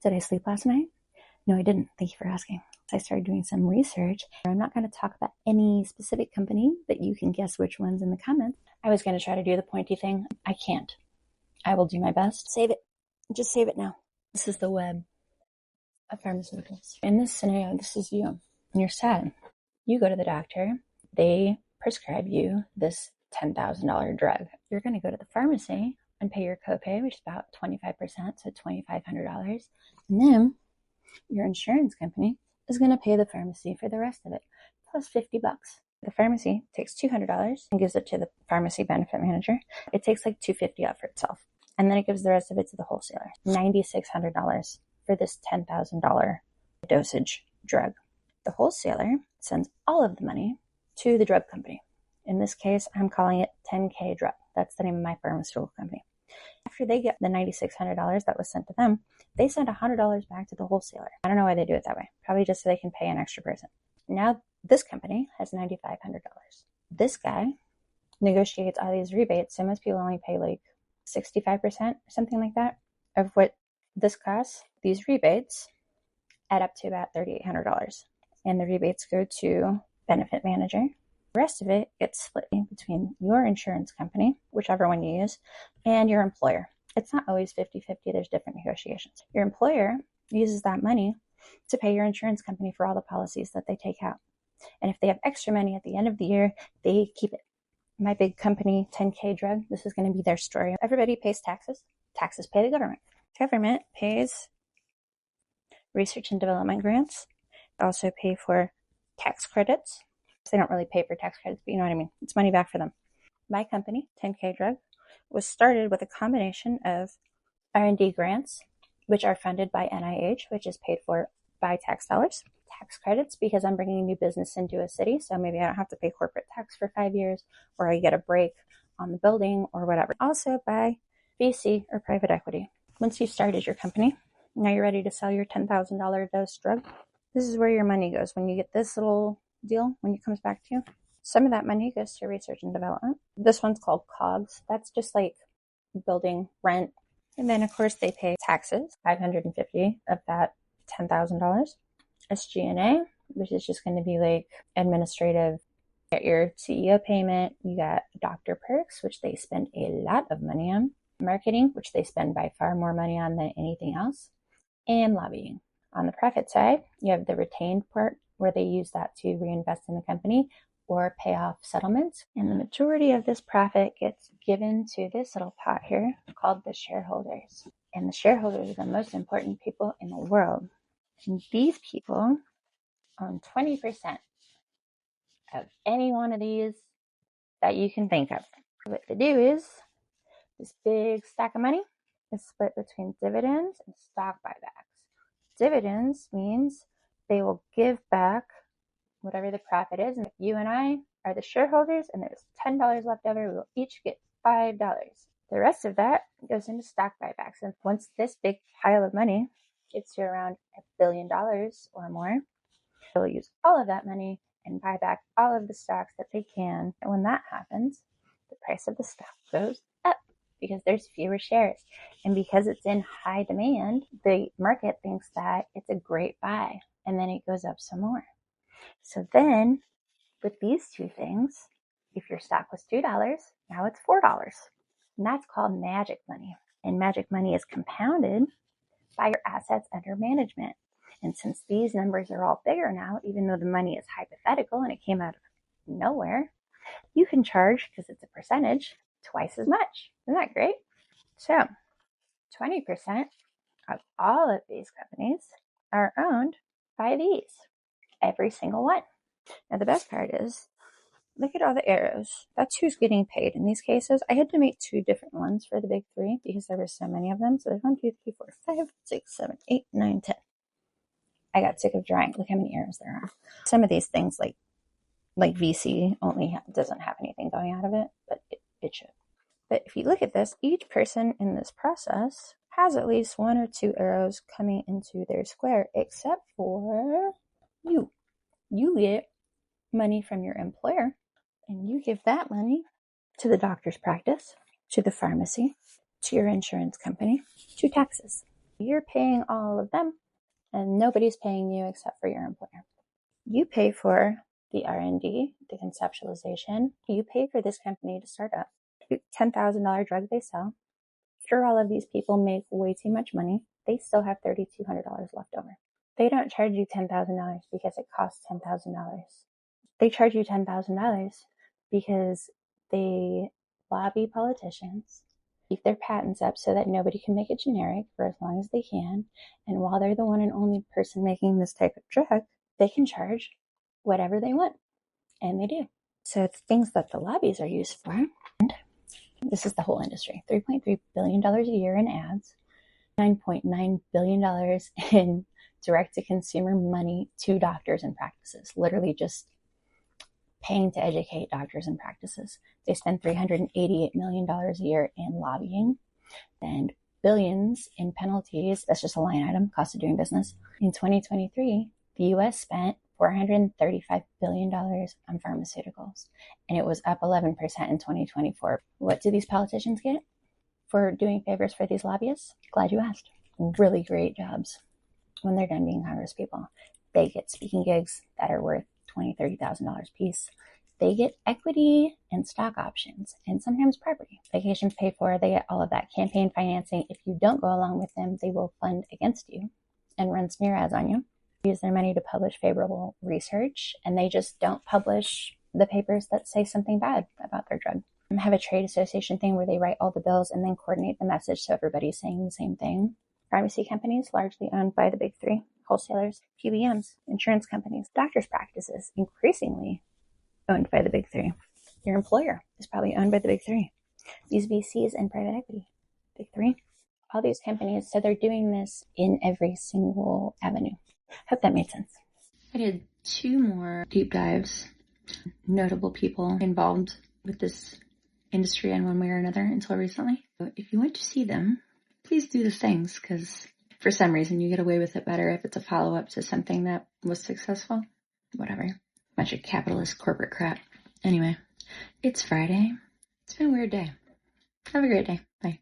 Did I sleep last night? No, I didn't. Thank you for asking. I started doing some research. I'm not going to talk about any specific company, but you can guess which ones in the comments. I was going to try to do the pointy thing. I can't. I will do my best. Save it. Just save it now. This is the web of pharmaceuticals. In this scenario, this is you. And you're sad. You go to the doctor. They prescribe you this $10,000 drug. You're going to go to the pharmacy and pay your copay, which is about 25%, so $2,500. And then your insurance company is going to pay the pharmacy for the rest of it, plus $50. The pharmacy takes $200 and gives it to the pharmacy benefit manager. It takes like $250 out for itself. And then it gives the rest of it to the wholesaler. $9,600 for this $10,000 dosage drug. The wholesaler sends all of the money to the drug company. In this case, I'm calling it 10K Drug. That's the name of my pharmaceutical company. After they get the $9,600 that was sent to them, they send $100 back to the wholesaler. I don't know why they do it that way. Probably just so they can pay an extra person. Now this company has $9,500. This guy negotiates all these rebates, so most people only pay like 65% or something like that of what this costs. These rebates add up to about $3,800. And the rebates go to benefit manager. The rest of it gets split between your insurance company, whichever one you use, and your employer. It's not always 50-50. There's different negotiations. Your employer uses that money to pay your insurance company for all the policies that they take out. And if they have extra money at the end of the year, they keep it. My big company, 10K Drug, this is going to be their story. Everybody pays taxes. Taxes pay the government. Government pays research and development grants. Also pay for tax credits. They don't really pay for tax credits, but you know what I mean. It's money back for them. My company, 10K Drug, was started with a combination of R&D grants, which are funded by NIH, which is paid for by tax dollars. Tax credits, because I'm bringing new business into a city, so maybe I don't have to pay corporate tax for 5 years, or I get a break on the building or whatever. Also by VC or private equity. Once you've started your company, now you're ready to sell your $10,000 dose drug. This is where your money goes when you get this little deal, when it comes back to you. Some of that money goes to research and development. This one's called COGS. That's just like building rent. And then, of course, they pay taxes, $550 of that $10,000. SG&A, which is just going to be like administrative. You get your CEO payment. You got doctor perks, which they spend a lot of money on. Marketing, which they spend by far more money on than anything else. And lobbying. On the profit side, you have the retained part where they use that to reinvest in the company or pay off settlements. And the majority of this profit gets given to this little pot here called the shareholders. And the shareholders are the most important people in the world. And these people own 20% of any one of these that you can think of. What they do is this big stack of money is split between dividends and stock buybacks. Dividends means they will give back whatever the profit is. And if you and I are the shareholders and there's $10 left over, we will each get $5. The rest of that goes into stock buybacks. And once this big pile of money gets to around $1 billion or more, they'll use all of that money and buy back all of the stocks that they can. And when that happens, the price of the stock goes up because there's fewer shares. And because it's in high demand, the market thinks that it's a great buy. And then it goes up some more. So then with these two things, if your stock was $2, now it's $4. And that's called magic money. And magic money is compounded by your assets under management. And since these numbers are all bigger now, even though the money is hypothetical and it came out of nowhere, you can charge, because it's a percentage, twice as much. Isn't that great? So 20% of all of these companies are owned by these, every single one. Now the best part is, look at all the arrows. That's who's getting paid in these cases. I had to make 2 different ones for the big 3 because there were so many of them. So there's 1, 2, 3, 4, 5, 6, 7, 8, 9, 10. I got sick of drawing. Look how many arrows there are. Some of these things, like VC, only doesn't have anything going out of it, but it should. But if you look at this, each person in this process has at least 1 or 2 arrows coming into their square, except for you. You get money from your employer, and you give that money to the doctor's practice, to the pharmacy, to your insurance company, to taxes. You're paying all of them, and nobody's paying you except for your employer. You pay for the R&D, the conceptualization. You pay for this company to start up. $10,000 drug they sell. After all of these people make way too much money, they still have $3,200 left over. They don't charge you $10,000 because it costs $10,000. They charge you $10,000 because they lobby politicians, keep their patents up so that nobody can make it generic for as long as they can. And while they're the one and only person making this type of drug, they can charge whatever they want. And they do. So it's things that the lobbies are used for. And this is the whole industry. $3.3 billion a year in ads, $9.9 billion in direct-to-consumer money to doctors and practices. Literally just paying to educate doctors and practices. They spend $388 million a year in lobbying and billions in penalties. That's just a line item, cost of doing business. In 2023, the US spent $435 billion on pharmaceuticals, and it was up 11% in 2024. What do these politicians get for doing favors for these lobbyists? Glad you asked. Really great jobs when they're done being congresspeople. They get speaking gigs that are worth $20,000, $30,000 a piece. They get equity and stock options and sometimes property. Vacations paid for, they get all of that. Campaign financing. If you don't go along with them, they will fund against you and run smear ads on you. Use their money to publish favorable research, and they just don't publish the papers that say something bad about their drug. Have a trade association thing where they write all the bills and then coordinate the message so everybody's saying the same thing. Pharmacy companies, largely owned by the big three. Wholesalers, PBMs, insurance companies, doctors' practices, increasingly owned by the big three. Your employer is probably owned by the big three. These VCs and private equity, big three. All these companies, so they're doing this in every single avenue. Hope that made sense. I did 2 more deep dives. Notable people involved with this industry in one way or another until recently. If you want to see them, please do the things, because for some reason you get away with it better if it's a follow-up to something that was successful. Whatever. Bunch of capitalist corporate crap. Anyway, it's Friday. It's been a weird day. Have a great day. Bye.